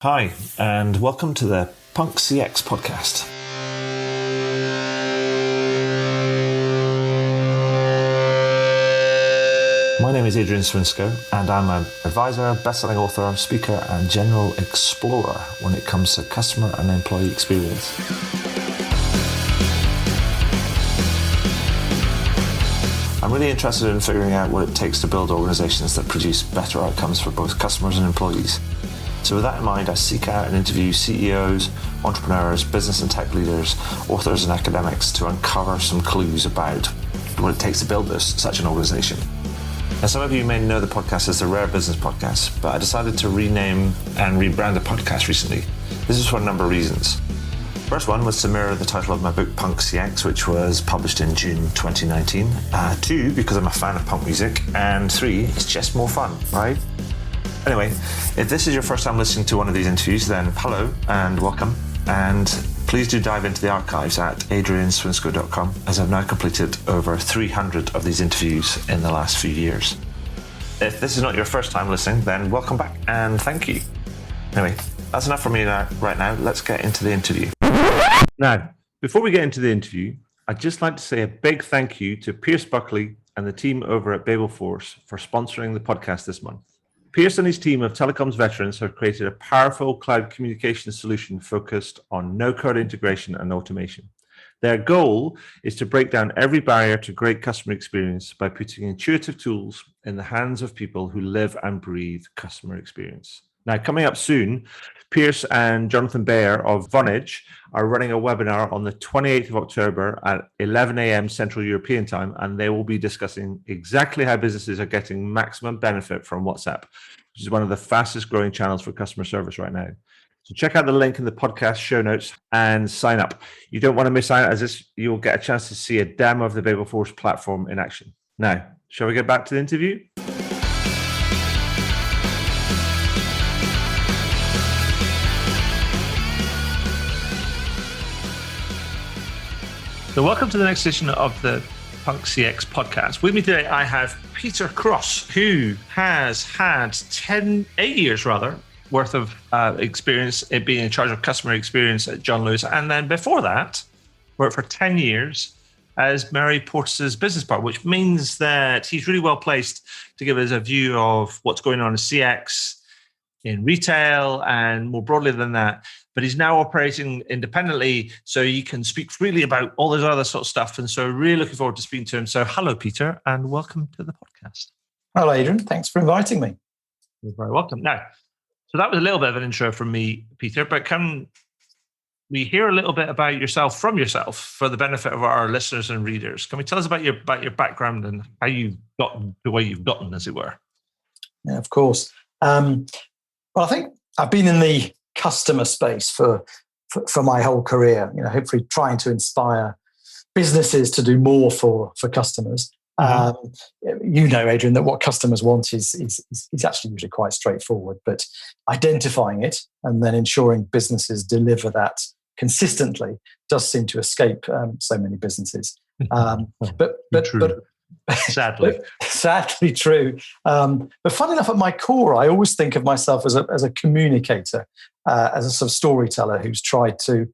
Hi, and welcome to the Punk CX podcast. My name is Adrian Swinsko, and I'm an advisor, best-selling author, speaker, and general explorer when it comes to customer and employee experience. I'm really interested in figuring out what it takes to build organizations that produce better outcomes for both customers and employees. So with that in mind, I seek out and interview CEOs, entrepreneurs, business and tech leaders, authors and academics to uncover some clues about what it takes to build such an organization. Now, some of you may know the podcast as the Rare Business Podcast, but I decided to rename and rebrand the podcast recently. This is for a number of reasons. First one was to mirror the title of my book, Punk CX, which was published in June 2019. Two, because I'm a fan of punk music. And three, it's just more fun, right? Anyway, if this is your first time listening to one of these interviews, then hello and welcome. And please do dive into the archives at adrianswinsko.com, as I've now completed over 300 of these interviews in the last few years. If this is not your first time listening, then welcome back and thank you. Anyway, that's enough from me right now. Let's get into the interview. Now, before we get into the interview, I'd just like to say a big thank you to Pierce Buckley and the team over at Babel Force for sponsoring the podcast this month. Pierce and his team of telecoms veterans have created a powerful cloud communication solution focused on no-code integration and automation. Their goal is to break down every barrier to great customer experience by putting intuitive tools in the hands of people who live and breathe customer experience. Now, coming up soon, Pierce and Jonathan Bayer of Vonage are running a webinar on the 28th of October at 11 a.m. Central European Time, and they will be discussing exactly how businesses are getting maximum benefit from WhatsApp, which is one of the fastest growing channels for customer service right now. So check out the link in the podcast show notes and sign up. You don't want to miss out, as this you'll get a chance to see a demo of the Babel Force platform in action. Now, shall we get back to the interview? So welcome to the next edition of the Punk CX podcast. With me today, I have Peter Cross, who has had 8 years worth of experience in being in charge of customer experience at John Lewis. And then before that, worked for 10 years as Mary Portas's business partner, which means that he's really well placed to give us a view of what's going on in CX, in retail, and more broadly than that. But he's now operating independently, so he can speak freely about all this other sort of stuff. And so really looking forward to speaking to him. So hello, Peter, and welcome to the podcast. Hello, Adrian. Thanks for inviting me. You're very welcome. Now, so that was a little bit of an intro from me, Peter, but can we hear a little bit about yourself from yourself for the benefit of our listeners and readers? Can we tell us about your background and how you've gotten the way you've gotten, as it were? Yeah, of course. Well, I think I've been in the customer space for my whole career, hopefully trying to inspire businesses to do more for customers. Adrian, that what customers want is actually usually quite straightforward, but identifying it and then ensuring businesses deliver that consistently does seem to escape so many businesses. But sadly true. But funny enough, at my core, I always think of myself as a communicator, as a sort of storyteller who's tried to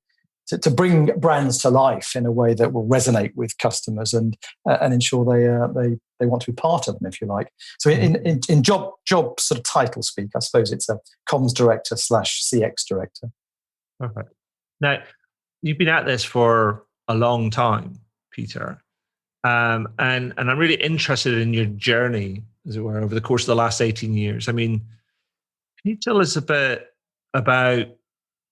bring brands to life in a way that will resonate with customers and ensure they want to be part of them, if you like. So in job sort of title speak, I suppose it's a comms director / CX director. Perfect. Now, you've been at this for a long time, Peter. And I'm really interested in your journey, as it were, over the course of the last 18 years. I mean, can you tell us a bit about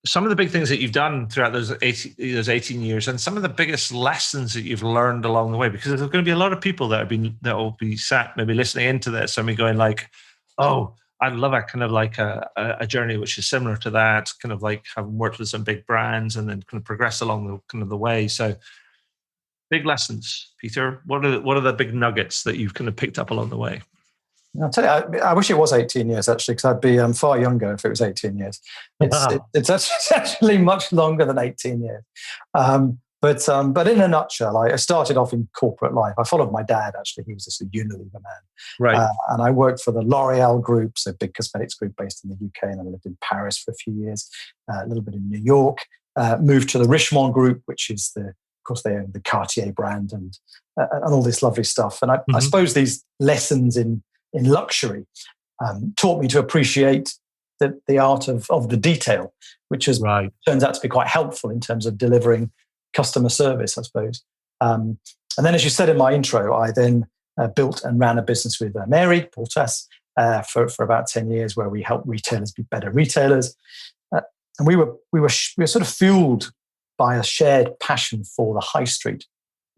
some of the big things that you've done throughout those 18 years and some of the biggest lessons that you've learned along the way? Because there's going to be a lot of people that will be sat maybe listening into this and be going like, oh, I'd love a kind of like a journey which is similar to that, kind of like having worked with some big brands and then kind of progress along the way. So big lessons, Peter. What are the big nuggets that you've kind of picked up along the way? I'll tell you, I wish it was 18 years, actually, because I'd be far younger if it was 18 years. It's actually much longer than 18 years. But in a nutshell, I started off in corporate life. I followed my dad, actually. He was a Unilever man. Right. And I worked for the L'Oreal Group, so a big cosmetics group based in the UK. And I lived in Paris for a few years, a little bit in New York. Moved to the Richemont Group, which is of course, they own the Cartier brand and all this lovely stuff. And I suppose these lessons in luxury taught me to appreciate the art of the detail, which turns out to be quite helpful in terms of delivering customer service, I suppose. And then, as you said in my intro, I then built and ran a business with Mary Portas for about 10 years, where we helped retailers be better retailers. And we were sort of fueled by a shared passion for the high street.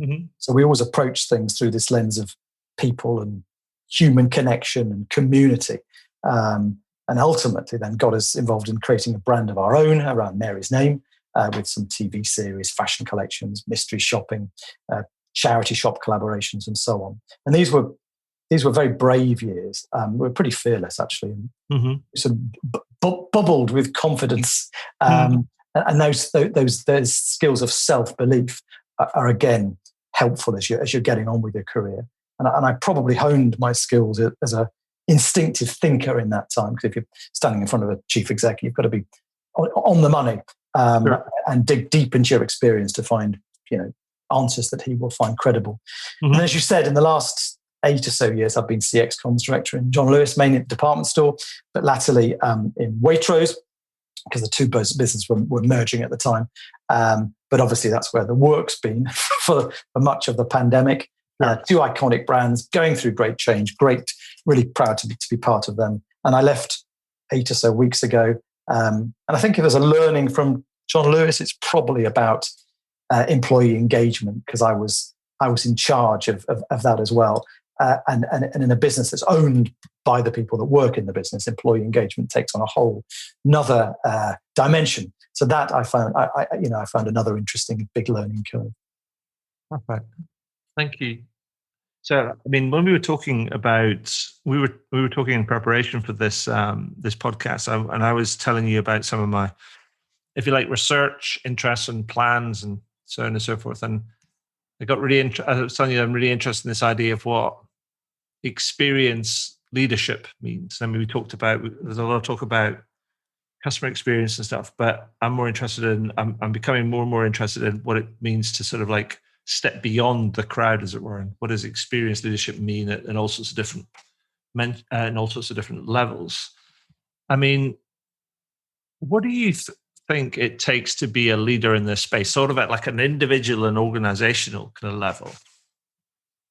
Mm-hmm. So we always approach things through this lens of people and human connection and community. And ultimately then got us involved in creating a brand of our own around Mary's name, with some TV series, fashion collections, mystery shopping, charity shop collaborations, and so on. And these were very brave years. We were pretty fearless, actually, and sort of bubbled with confidence. And those skills of self-belief are again helpful as you're getting on with your career. And I probably honed my skills as a instinctive thinker in that time, because if you're standing in front of a chief exec, you've got to be on the money and dig deep into your experience to find answers that he will find credible. And as you said, in the last 8 or so years, I've been CX comms director in John Lewis, mainly at the department store, but latterly in Waitrose, because the two businesses were merging at the time. But obviously that's where the work's been for much of the pandemic. Two iconic brands going through great change, really proud to be part of them. And I left 8 or so weeks ago. And I think if there's a learning from John Lewis, it's probably about employee engagement, because I was in charge of that as well. And in a business that's owned by the people that work in the business, employee engagement takes on a whole another dimension. So that I found another interesting big learning curve. Perfect. Thank you. So, I mean, when we were talking about, we were talking in preparation for this this podcast, and I was telling you about some of my, if you like, research interests and plans and so on and so forth. And I got really I was telling you I'm really interested in this idea of what experience leadership means. I mean, we talked about, there's a lot of talk about customer experience and stuff, but I'm becoming more and more interested in what it means to sort of like step beyond the crowd, as it were, and what does experience leadership mean in all sorts of different levels. I mean, what do you think it takes to be a leader in this space, sort of at like an individual and organizational kind of level?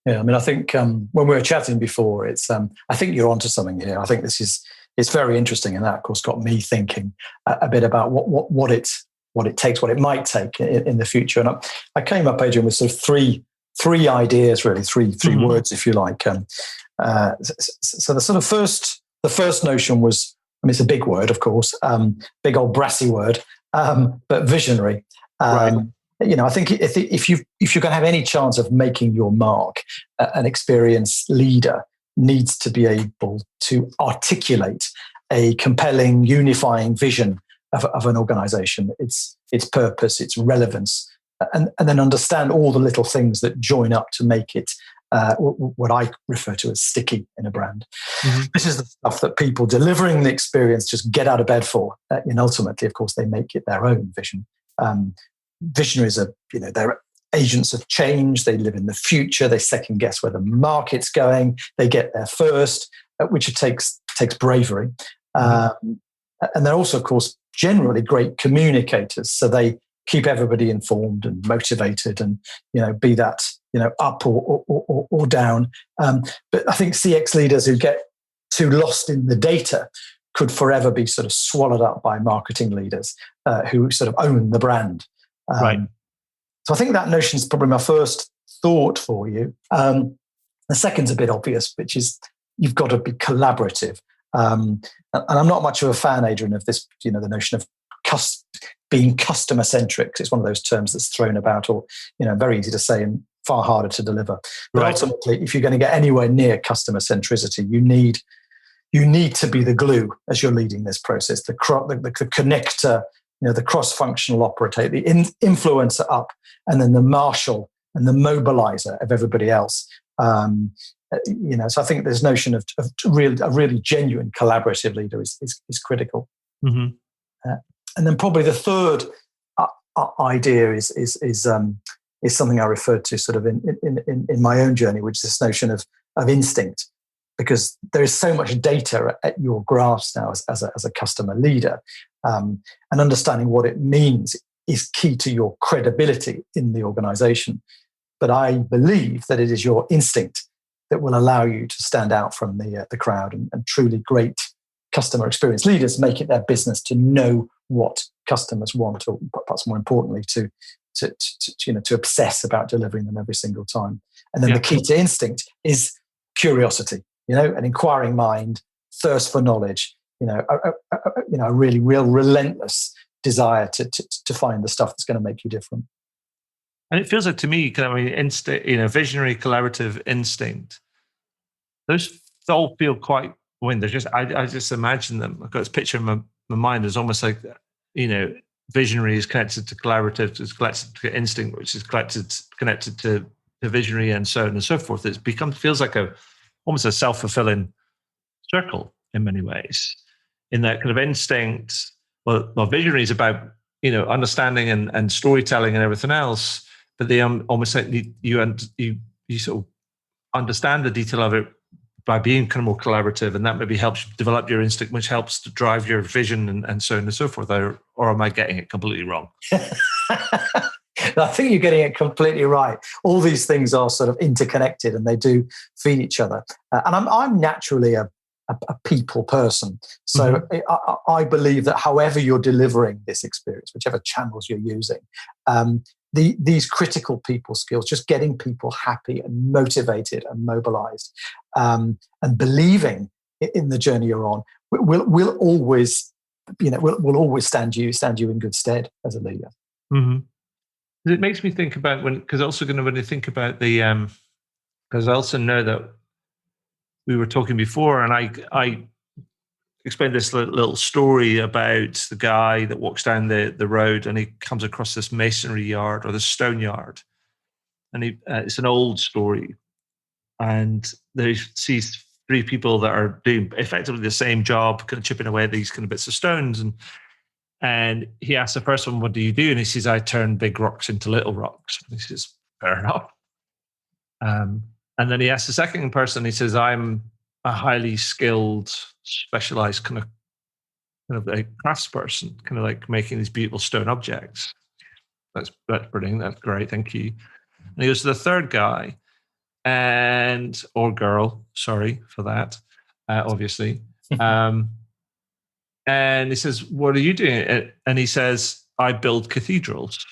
Yeah, I mean, I think when we were chatting before, it's I think you're onto something here. I think it's very interesting, and that, of course, got me thinking a bit about what it takes, what it might take in the future. And I came up, Adrian, with sort of three ideas, really, three words, if you like. So the sort of the first notion was, I mean, it's a big word, of course, big old brassy word, but visionary. Right. I think if you're going to have any chance of making your mark, an experienced leader needs to be able to articulate a compelling, unifying vision of an organization, its purpose, its relevance, and then understand all the little things that join up to make it what I refer to as sticky in a brand. Mm-hmm. This is the stuff that people delivering the experience just get out of bed for. And ultimately, of course, they make it their own vision. Visionaries are, they're agents of change. They live in the future. They second guess where the market's going. They get there first, which takes bravery. Mm-hmm. And they're also, of course, generally great communicators. So they keep everybody informed and motivated, and be that up or down. But I think CX leaders who get too lost in the data could forever be sort of swallowed up by marketing leaders who sort of own the brand. Right. So I think that notion is probably my first thought for you. The second's a bit obvious, which is you've got to be collaborative. And I'm not much of a fan, Adrian, of this, the notion of being customer centric. It's one of those terms that's thrown about, or very easy to say and far harder to deliver. But ultimately, if you're going to get anywhere near customer centricity, you need to be the glue as you're leading this process, the connector the cross-functional operator, the influencer up, and then the marshal and the mobilizer of everybody else. So I think this notion of a really genuine collaborative leader is critical. Mm-hmm. And then probably the third idea is something I referred to sort of in my own journey, which is this notion of instinct, because there is so much data at your grasp now as a customer leader, and understanding what it means is key to your credibility in the organization. But I believe that it is your instinct that will allow you to stand out from the crowd, and truly great customer experience leaders make it their business to know what customers want, or perhaps more importantly, to obsess about delivering them every single time. And then the key to instinct is curiosity, an inquiring mind, thirst for knowledge, a really real relentless desire to find the stuff that's going to make you different. And it feels like to me, instinct, visionary, collaborative instinct, those all feel quite, I just imagine them. I've got this picture in my mind as almost like, visionary is connected to collaborative, is connected to instinct, which is connected to visionary, and so on and so forth. Feels like almost a self-fulfilling circle in many ways. In that kind of instinct, well, visionary is about, understanding and storytelling and everything else. But they almost like you sort of understand the detail of it by being kind of more collaborative, and that maybe helps develop your instinct, which helps to drive your vision and so on and so forth. Or am I getting it completely wrong? I think you're getting it completely right. All these things are sort of interconnected, and they do feed each other. And I'm naturally a people person, so I believe that however you're delivering this experience, whichever channels you're using, these critical people skills, just getting people happy and motivated and mobilized, and believing in the journey you're on, will always, will always stand you in good stead as a leader. Mm-hmm. It makes me think about when you think about the, because I also know that we were talking before, and I explained this little story about the guy that walks down the road, and he comes across this masonry yard or the stone yard, and it's an old story, and he sees three people that are doing effectively the same job, kind of chipping away at these kind of bits of stones, and he asks the first one, "What do you do?" And he says, "I turn big rocks into little rocks." And he says, "Fair enough." And then he asks the second person, he says, "I'm a highly skilled, specialized kind of a craftsperson, kind of like making these beautiful stone objects." That's brilliant. That's great. Thank you. And he goes to the third guy or girl, sorry for that, obviously. And he says, "What are you doing?" And he says, "I build cathedrals."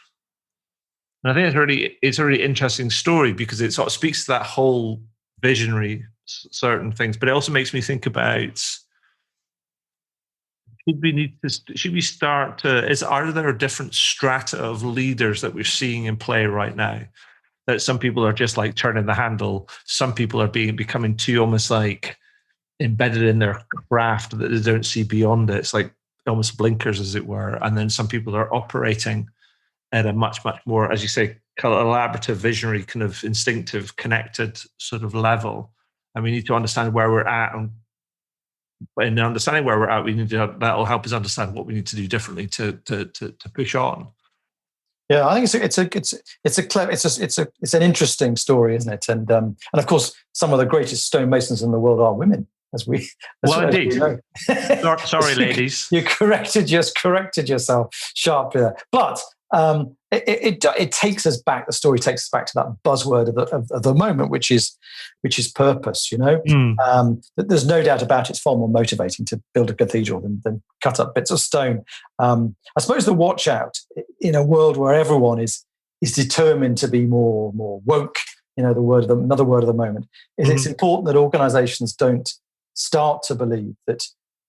And I think it's a really interesting story, because it sort of speaks to that whole visionary certain things, but it also makes me think about, are there different strata of leaders that we're seeing in play right now? That some people are just like turning the handle, some people are becoming too almost like embedded in their craft that they don't see beyond it. It's like almost blinkers, as it were. And then some people are operating at a much, much more, as you say, collaborative, visionary, kind of instinctive, connected sort of level. And we need to understand where we're at, and in understanding where we're at, that'll help us understand what we need to do differently to push on. Yeah, I think it's an interesting story, isn't it? And of course, some of the greatest stonemasons in the world are women, indeed. Know. Sorry, ladies. You corrected yourself sharply there. But it takes us back. The story takes us back to that buzzword of the moment, which is purpose. There's no doubt about it. It's far more motivating to build a cathedral than cut up bits of stone. I suppose the watch out in a world where everyone is determined to be more woke. Another word of the moment is it's important that organizations don't start to believe that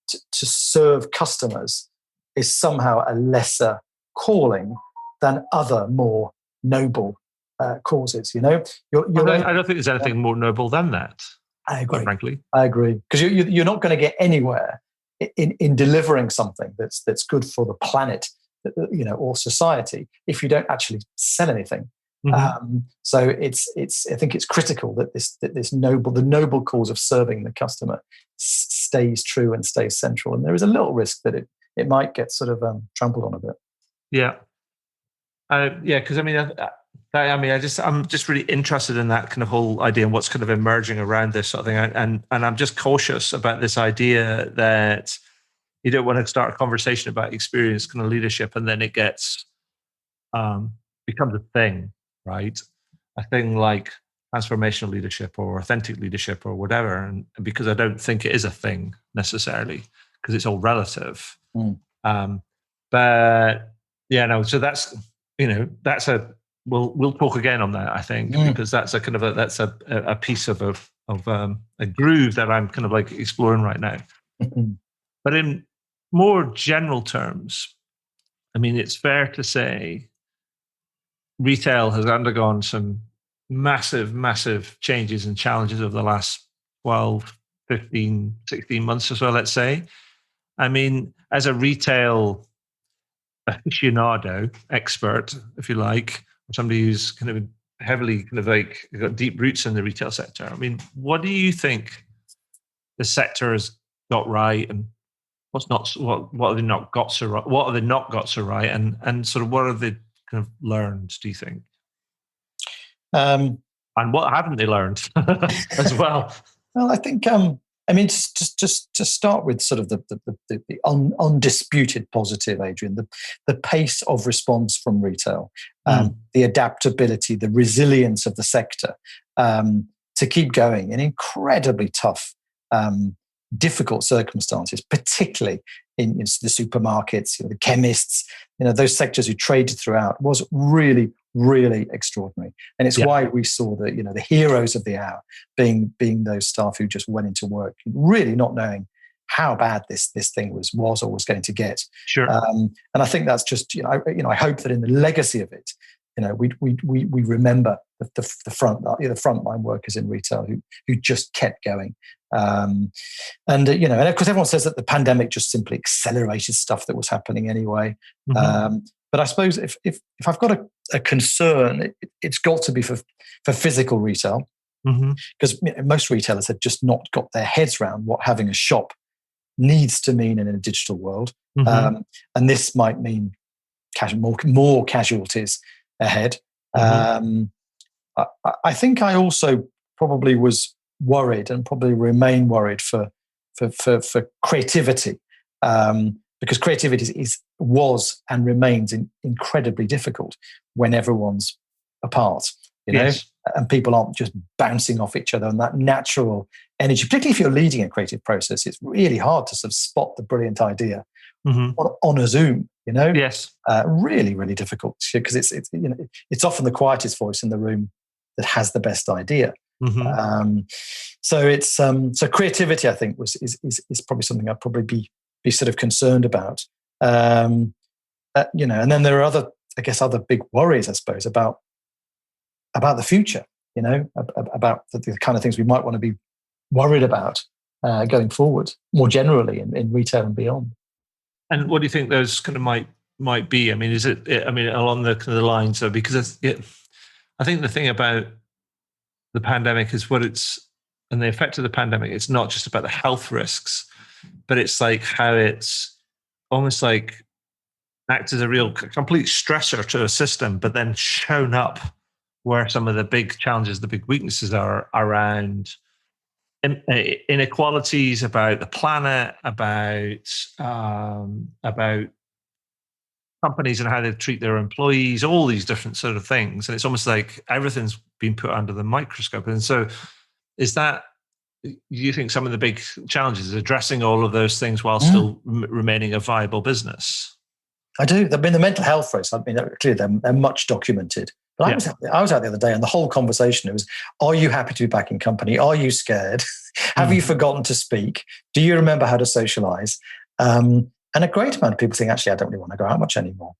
to serve customers is somehow a lesser calling than other more noble causes. I don't think there's anything more noble than that. I agree. Frankly, I agree, because you're not going to get anywhere in delivering something that's good for the planet or society if you don't actually sell anything. So I think it's critical that the noble cause of serving the customer stays true and stays central. And there is a little risk that it might get sort of trampled on a bit. Yeah. Because I'm just really interested in that kind of whole idea and what's kind of emerging around this sort of thing. And I'm just cautious about this idea that you don't want to start a conversation about experience kind of leadership and then it gets becomes a thing, right? A thing like transformational leadership or authentic leadership or whatever. And because I don't think it is a thing necessarily, because it's all relative. But yeah, no. So that's we'll talk again on that. I think because that's a kind of a piece of a groove that I'm kind of like exploring right now. But in more general terms, I mean, it's fair to say retail has undergone some massive changes and challenges over the last 12, 15, 16 months or so, let's say. I mean, as a retail aficionado, expert, if you like, or somebody who's kind of heavily kind of like got deep roots in the retail sector, I mean, what do you think the sector has got right and what have they not got so right? What have they not got so right? And sort of what have they kind of learned, do you think? And what haven't they learned as well? Well, I think, just to start with sort of the undisputed positive, Adrian, the pace of response from retail, the adaptability, the resilience of the sector to keep going in incredibly tough, difficult circumstances, particularly in the supermarkets, the chemists, those sectors who traded throughout, was really, really extraordinary. And it's why we saw the heroes of the hour being those staff who just went into work, really not knowing how bad this thing was or was going to get. Sure. And I think that's just, I hope that in the legacy of it, we remember the frontline workers in retail who just kept going. And of course everyone says that the pandemic just simply accelerated stuff that was happening anyway. But I suppose if I've got a concern, it's got to be for physical retail, because most retailers have just not got their heads around what having a shop needs to mean in a digital world. And this might mean more casualties ahead. I think I also probably was worried and probably remain worried for creativity, because creativity was and remains incredibly difficult when everyone's apart, and people aren't just bouncing off each other, and that natural energy, particularly if you're leading a creative process, it's really hard to sort of spot the brilliant idea on a Zoom, really, really difficult, because it's often the quietest voice in the room that has the best idea. So creativity, I think, is probably something I'd probably be sort of concerned about. And then there are other big worries, I suppose, about the future. About the kind of things we might want to be worried about going forward, more generally in retail and beyond. And what do you think those kind of might be? I mean, is it? I mean, along the kind of lines of, because I think the thing about the pandemic is and the effect of the pandemic, it's not just about the health risks, but it's like how it's almost like acts as a real complete stressor to a system, but then shown up where some of the big challenges, the big weaknesses are around inequalities, about the planet, about companies and how they treat their employees, all these different sort of things. And it's almost like everything's been put under the microscope. And so do you think some of the big challenges is addressing all of those things while still remaining a viable business? I do. I mean, the mental health risks, clearly they're much documented. But I was out the other day, and the whole conversation was, are you happy to be back in company? Are you scared? Have you forgotten to speak? Do you remember how to socialize? And a great amount of people think, actually, I don't really want to go out much anymore,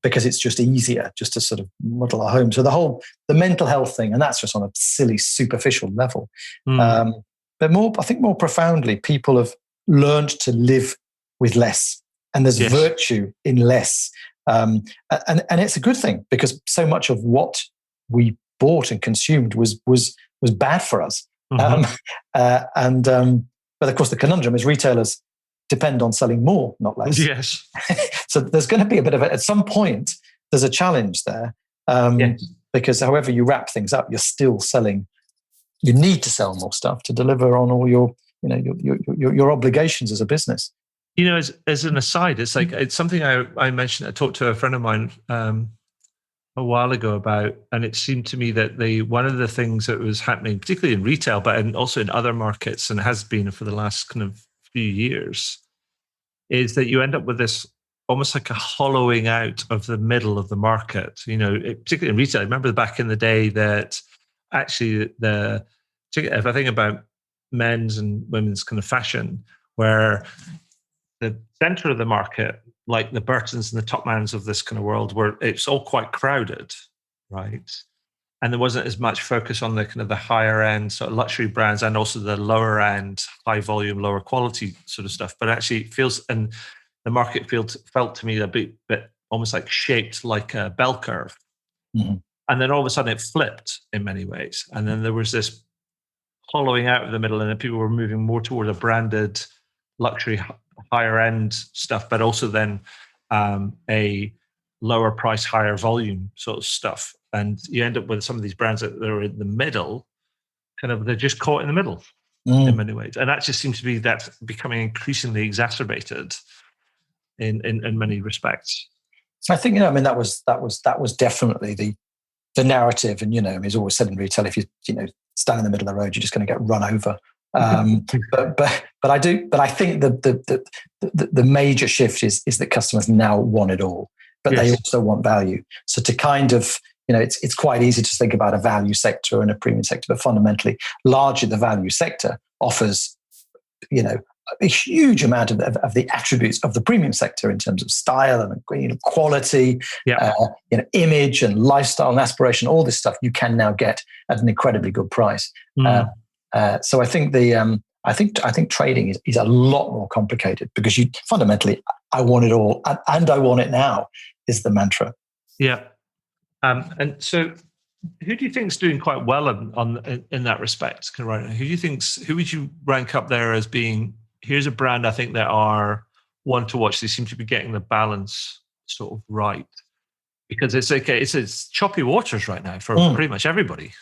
because it's just easier just to sort of muddle at home. So the mental health thing, and that's just on a silly, superficial level. But I think more profoundly, people have learned to live with less and there's Yes. virtue in less. And it's a good thing, because so much of what we bought and consumed was bad for us. Mm-hmm. But of course, the conundrum is retailers depend on selling more, not less. Yes. So there's going to be a bit of it. At some point, there's a challenge there, Yes. because however you wrap things up, you're still selling. You need to sell more stuff to deliver on all your obligations as a business. As an aside, it's like, it's something I mentioned. I talked to a friend of mine a while ago about, and it seemed to me that one of the things that was happening, particularly in retail, but also in other markets, and has been for the last kind of few years, is that you end up with this almost like a hollowing out of the middle of the market. Particularly in retail. I remember back in the day that actually if I think about men's and women's kind of fashion, where the center of the market, like the Burtons and the Topmans of this kind of world, where it's all quite crowded, right? And there wasn't as much focus on the kind of the higher end sort of luxury brands, and also the lower end, high volume, lower quality sort of stuff. But actually it feels, and the market felt to me a bit almost like shaped like a bell curve. Mm-hmm. And then all of a sudden it flipped in many ways. And then there was this hollowing out of the middle, and then people were moving more toward a branded luxury higher end stuff, but also then a lower price, higher volume sort of stuff. And you end up with some of these brands that are in the middle, they're just caught in the middle in many ways. And that just seems to be that becoming increasingly exacerbated in many respects. I think, that was definitely the narrative. And, it's always said in retail, if you stand in the middle of the road, you're just going to get run over. But I think the major shift is that customers now want it all, but yes. They also want value. So to kind of, it's quite easy to think about a value sector and a premium sector, but fundamentally, largely the value sector offers, a huge amount of the attributes of the premium sector in terms of style and quality, image and lifestyle and aspiration. All this stuff you can now get at an incredibly good price. So I think I think trading is a lot more complicated, because you fundamentally, I want it all and I want it now is the mantra. Yeah. And so who do you think is doing quite well in that respect? Right now? Who would you rank up there as being, here's a brand I think that are one to watch. They seem to be getting the balance sort of right, because it's choppy waters right now for pretty much everybody.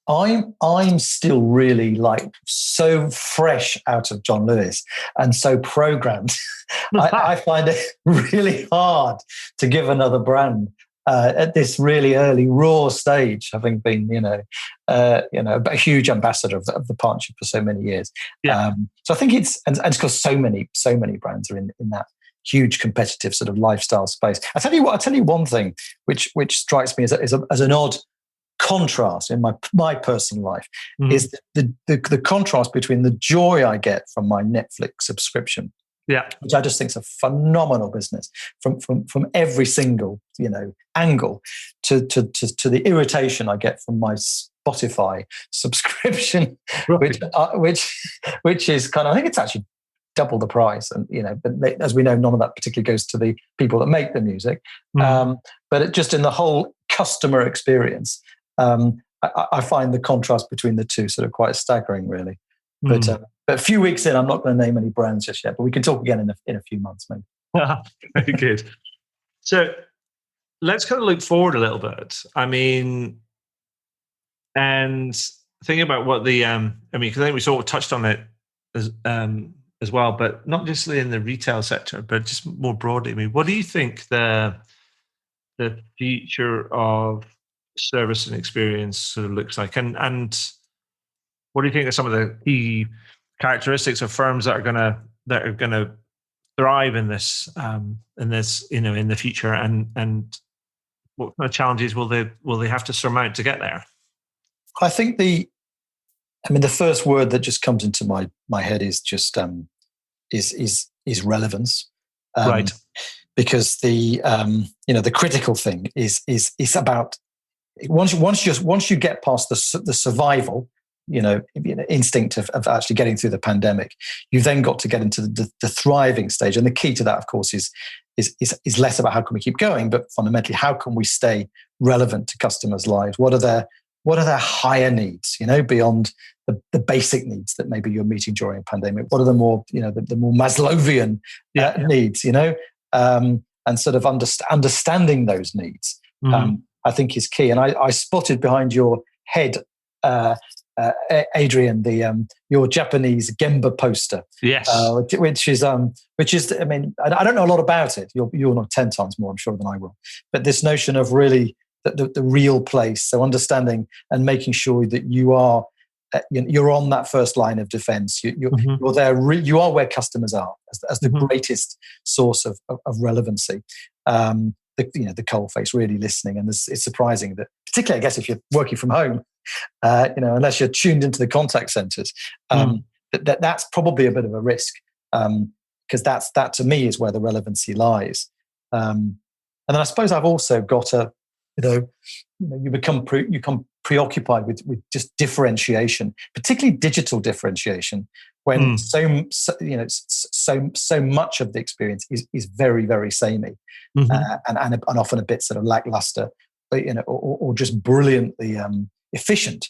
I'm still really so fresh out of John Lewis and so programmed. I find it really hard to give another brand at this really early raw stage, having been a huge ambassador of the partnership for so many years. Yeah. So I think it's because so many brands are in that huge competitive sort of lifestyle space. I tell you one thing which strikes me as an odd contrast in my personal life, is the contrast between the joy I get from my Netflix subscription, which I just think is a phenomenal business from every single angle, to the irritation I get from my Spotify subscription, right. which is kind of, I think it's actually double the price, and but as we know, none of that particularly goes to the people that make the music, but just in the whole customer experience. I find the contrast between the two sort of quite staggering, really. But a few weeks in, I'm not going to name any brands just yet, but we can talk again in a few months, maybe. Very good. So let's kind of look forward a little bit. I mean, and thinking about what because I think we sort of touched on it as well, but not just in the retail sector, but just more broadly. I mean, what do you think the future of service and experience sort of looks like, and what do you think are some of the key characteristics of firms that are going to thrive in this in the future, and what kind of challenges will they have to surmount to get there? I think the first word that just comes into my head is just is relevance, right? Because the critical thing is about once you get past the survival instinct of actually getting through the pandemic. You've then got to get into the thriving stage, and the key to that, of course, is less about how can we keep going, but fundamentally, how can we stay relevant to customers' lives? What are their higher needs? Beyond the basic needs that maybe you're meeting during a pandemic. What are the more the more Maslowian needs? And sort of understanding those needs, I think is key. And I spotted behind your head, Adrian, your Japanese Gemba poster. Yes, which is. I mean, I don't know a lot about it. You'll know 10 times more, I'm sure, than I will. But this notion of really the real place, so understanding and making sure that you are. You're on that first line of defense. You're there. You are where customers are as the greatest source of relevancy. The coalface, really listening, and it's surprising that, particularly, I guess, if you're working from home, unless you're tuned into the contact centres, that's probably a bit of a risk, because that to me is where the relevancy lies. And then I suppose I've also got you become preoccupied with just differentiation, particularly digital differentiation, when so much of the experience is very, very samey, and often a bit sort of lackluster, or just brilliantly efficient.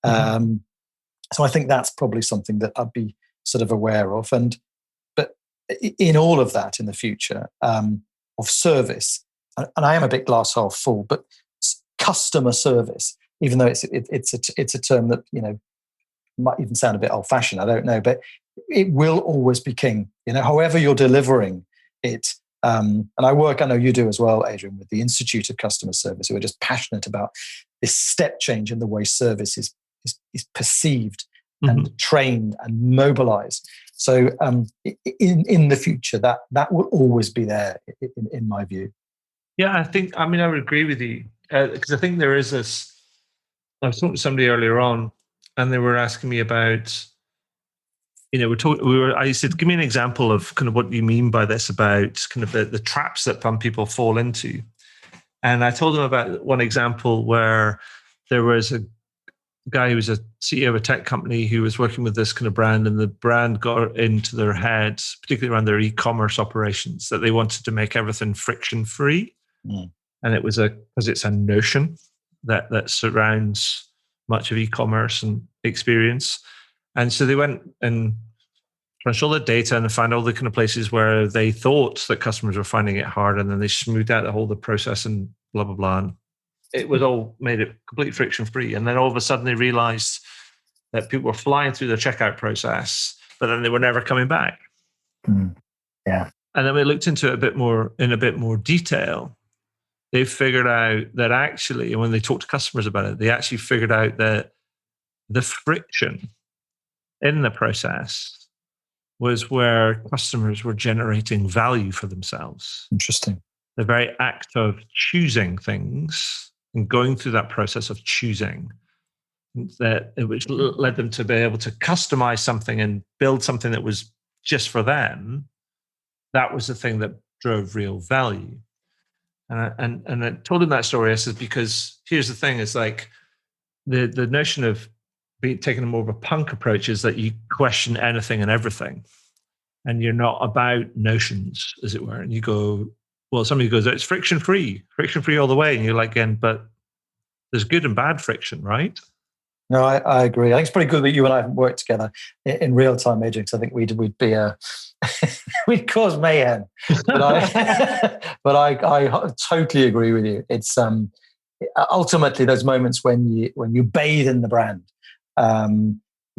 So I think that's probably something that I'd be sort of aware of. But in all of that, in the future, of service, and I am a bit glass half full, but customer service, even though it's a term that might even sound a bit old-fashioned, I don't know, but it will always be king. However you're delivering it. And I know you do as well, Adrian, with the Institute of Customer Service, who are just passionate about this step change in the way service is perceived and trained and mobilized. So in the future, that will always be there, in my view. Yeah, I would agree with you, because I think there is this. I was talking to somebody earlier on, and they were asking me about, I said, give me an example of kind of what you mean by this, about kind of the traps that some people fall into. And I told them about one example where there was a guy who was a CEO of a tech company who was working with this kind of brand, and the brand got into their head, particularly around their e-commerce operations, that they wanted to make everything friction-free. And it was because it's a notion that surrounds much of e-commerce and experience. And so they went and crunched all the data and found all the kind of places where they thought that customers were finding it hard, and then they smoothed out the process and blah, blah, blah. And it was all made it completely friction-free. And then all of a sudden they realized that people were flying through the checkout process, but then they were never coming back. Yeah. And then we looked into it in a bit more detail. They figured out that actually, when they talked to customers about it, they actually figured out that the friction in the process was where customers were generating value for themselves. Interesting. The very act of choosing things and going through that process of choosing, which led them to be able to customize something and build something that was just for them. That was the thing that drove real value. And I told him that story. I said, because here's the thing: is like the notion of taking a more of a punk approach is that you question anything and everything, and you're not about notions, as it were. And you go, well, somebody goes, it's friction free all the way, and you're like, again, but there's good and bad friction, right? No, I agree. I think it's pretty good that you and I have worked together in real time, Adrian, because I think we'd be we'd cause mayhem. But I totally agree with you. It's ultimately those moments when you bathe in the brand.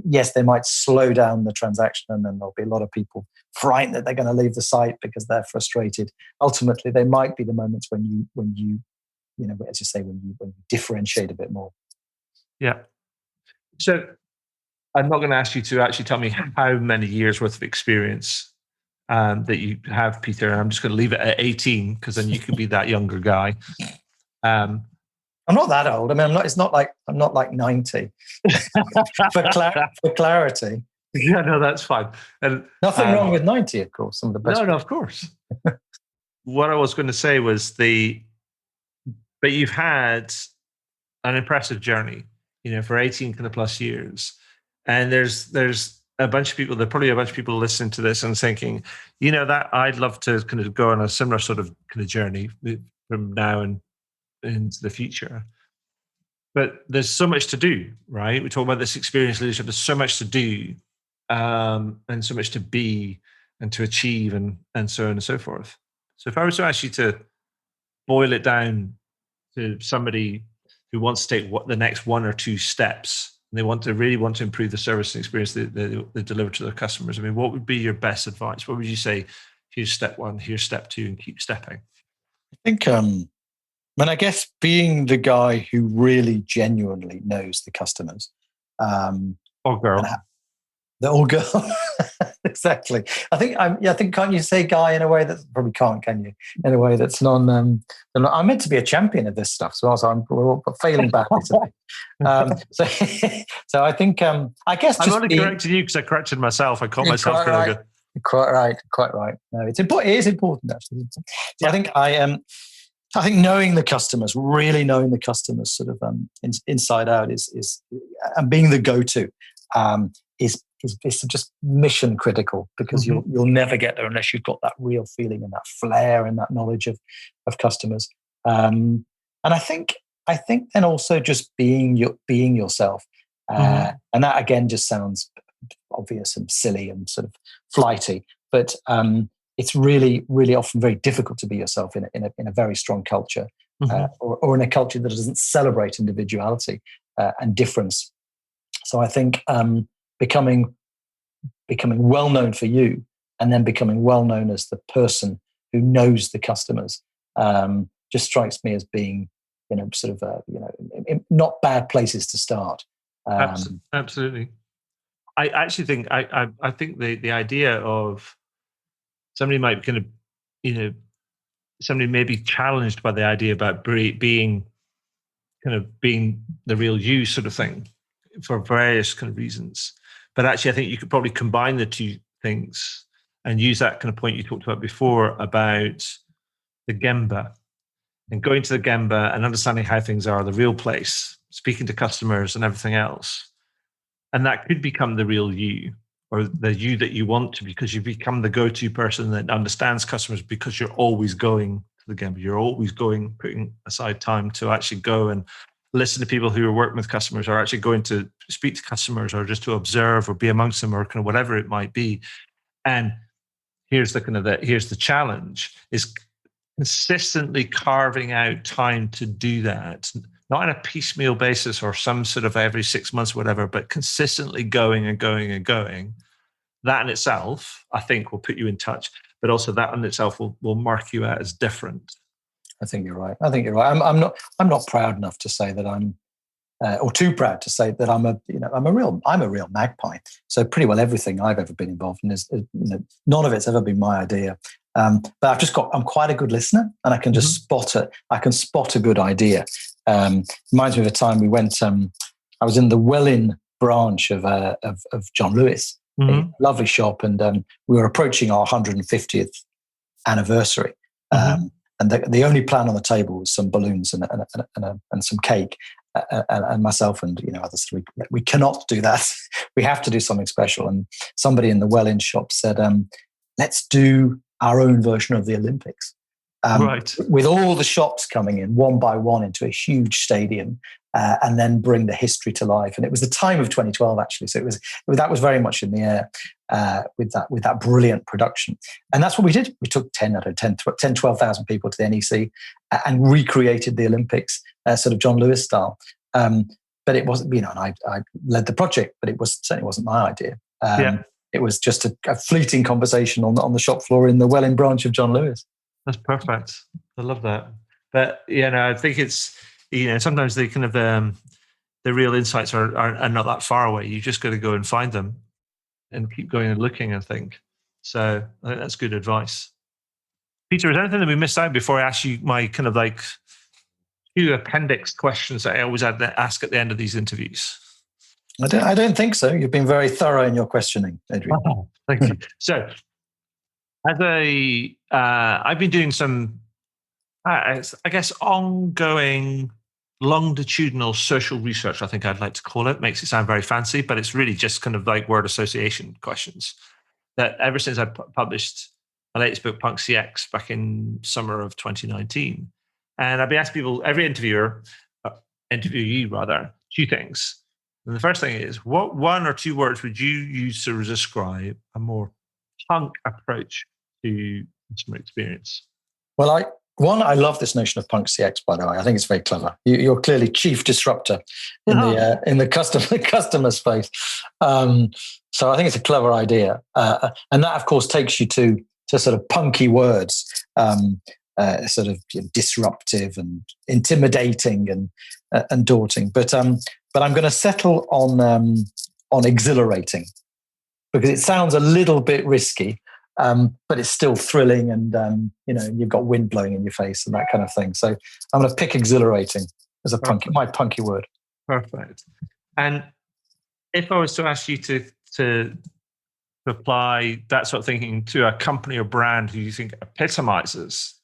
Yes, they might slow down the transaction, and then there'll be a lot of people frightened that they're going to leave the site because they're frustrated. Ultimately, they might be the moments when you as you say, when you differentiate a bit more. Yeah. So I'm not going to ask you to actually tell me how many years worth of experience that you have, Peter. I'm just going to leave it at 18, because then you can be that younger guy. I'm not that old. I mean, I'm not like 90. for clarity. Yeah, no, that's fine. And nothing wrong with 90, of course. Some of the best. No, of course. What I was going to say was but you've had an impressive journey. for 18 kind of plus years. And there's a bunch of people, there are probably a bunch of people listening to this and thinking, that I'd love to kind of go on a similar sort of kind of journey from now and into the future. But there's so much to do, right? We talk about this experience leadership. There's so much to do, and so much to be and to achieve, and so on and so forth. So if I was to ask you to boil it down to somebody who wants to take the next one or two steps, and they really want to improve the service and experience they deliver to their customers, I mean, what would be your best advice? What would you say? Here's step one, here's step two, and keep stepping. I think, I guess being the guy who really genuinely knows the customers. Or girl. Or girl. Exactly. I think can't you say guy in a way that probably can't, can you? In a way that's I'm meant to be a champion of this stuff, so we're failing badly today. So I think I guess I'm only correcting you because I corrected myself. I caught myself. Quite right. No, it is important actually. So I think I think knowing the customers, really knowing the customers, sort of inside out, is and being the go-to is just mission critical, because you'll never get there unless you've got that real feeling and that flair and that knowledge of customers. And I think then also just being yourself, and that again just sounds obvious and silly and sort of flighty, but it's really, really often very difficult to be yourself in a very strong culture, or in a culture that doesn't celebrate individuality and difference. So I think becoming well known for you, and then becoming well known as the person who knows the customers, just strikes me as being, not bad places to start. Absolutely. I actually think I think the idea of somebody might kind of, somebody may be challenged by the idea about being the real you sort of thing for various kind of reasons. But actually, I think you could probably combine the two things and use that kind of point you talked about before about the Gemba, and going to the Gemba and understanding how things are, the real place, speaking to customers and everything else. And that could become the real you, or the you that you want to, because you become the go-to person that understands customers, because you're always going to the Gemba. You're always putting aside time to actually go and listen to people who are working with customers, or actually going to speak to customers, or just to observe or be amongst them, or kind of whatever it might be. And here's the challenge, is consistently carving out time to do that, not on a piecemeal basis or some sort of every 6 months, whatever, but consistently going and going and going. That in itself, I think, will put you in touch, but also that in itself will mark you out as different. I think you're right. I'm not proud enough to say that I'm, or too proud to say that I'm a real magpie. So pretty well everything I've ever been involved in is, none of it's ever been my idea. But I'm quite a good listener, and I can just spot it. I can spot a good idea. Reminds me of a time we went. I was in the Welwyn branch of John Lewis, a lovely shop, and we were approaching our 150th anniversary. And the only plan on the table was some balloons and some cake. And myself and others, we cannot do that. We have to do something special. And somebody in the Welwyn shop said, "Let's do our own version of the Olympics." Right. With all the shops coming in one by one into a huge stadium, and then bring the history to life. And it was the time of 2012, actually. So that was very much in the air with that brilliant production. And that's what we did. We took 12,000 people to the NEC and recreated the Olympics, sort of John Lewis style. But it wasn't, and I led the project, but certainly wasn't my idea. It was just a fleeting conversation on the shop floor in the Welwyn branch of John Lewis. That's perfect. I love that. But I think it's, sometimes the kind of the real insights are not that far away. You just got to go and find them and keep going and looking, I think. So I think that's good advice. Peter, is there anything that we missed out before I ask you my kind of like few appendix questions that I always ask at the end of these interviews? I don't think so. You've been very thorough in your questioning, Adrian. Oh, thank you. So, I've been doing some, I guess, ongoing longitudinal social research, I think I'd like to call it. Makes it sound very fancy, but it's really just kind of like word association questions that ever since I published my latest book, Punk CX, back in summer of 2019. And I've been asking people, every interviewee rather, two things. And the first thing is, what 1 or 2 words would you use to describe a more punk approach to customer experience? Well, I love this notion of Punk CX, by the way. I think it's very clever. You're clearly chief disruptor in the customer space. So I think it's a clever idea. And that, of course, takes you to sort of punky words, sort of disruptive and intimidating and daunting. But I'm going to settle on exhilarating, because it sounds a little bit risky, but it's still thrilling, and you've got wind blowing in your face and that kind of thing. So I'm going to pick exhilarating as my punky word. Perfect. And if I was to ask you to apply that sort of thinking to a company or brand who you think epitomizes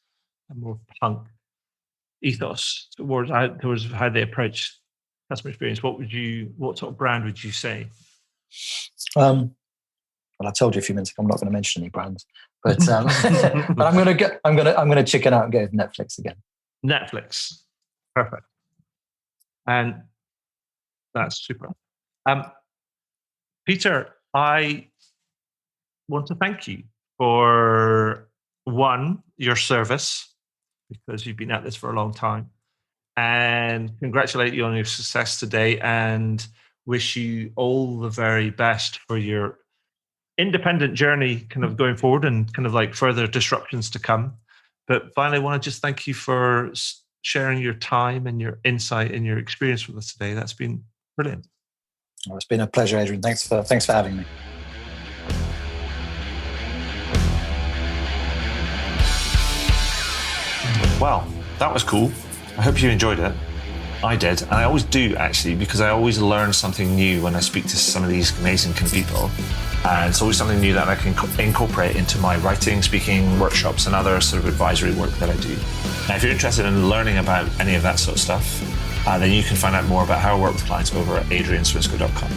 a more punk ethos towards how they approach customer experience, what sort of brand would you say? Well, I told you a few minutes ago I'm not going to mention any brands, but but I'm going to chicken out and go with Netflix again. Netflix, perfect, and that's super. Peter, I want to thank you for your service, because you've been at this for a long time, and congratulate you on your success today, and wish you all the very best for your independent journey kind of going forward and kind of like further disruptions to come. But finally, I want to just thank you for sharing your time and your insight and your experience with us today. That's been brilliant. Well, it's been a pleasure, Adrian. Thanks for having me. Well, that was cool. I hope you enjoyed it. I did, and I always do, actually, because I always learn something new when I speak to some of these amazing kind of people. And it's always something new that I can incorporate into my writing, speaking, workshops, and other sort of advisory work that I do. Now, if you're interested in learning about any of that sort of stuff, then you can find out more about how I work with clients over at adrianswinscoe.com.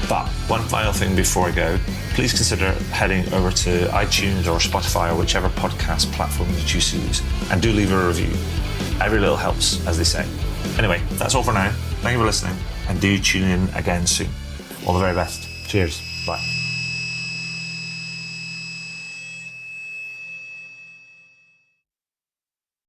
But one final thing before I go, please consider heading over to iTunes or Spotify or whichever podcast platform you choose to use, and do leave a review. Every little helps, as they say. Anyway, that's all for now. Thank you for listening, and do tune in again soon. All the very best. Cheers. Bye.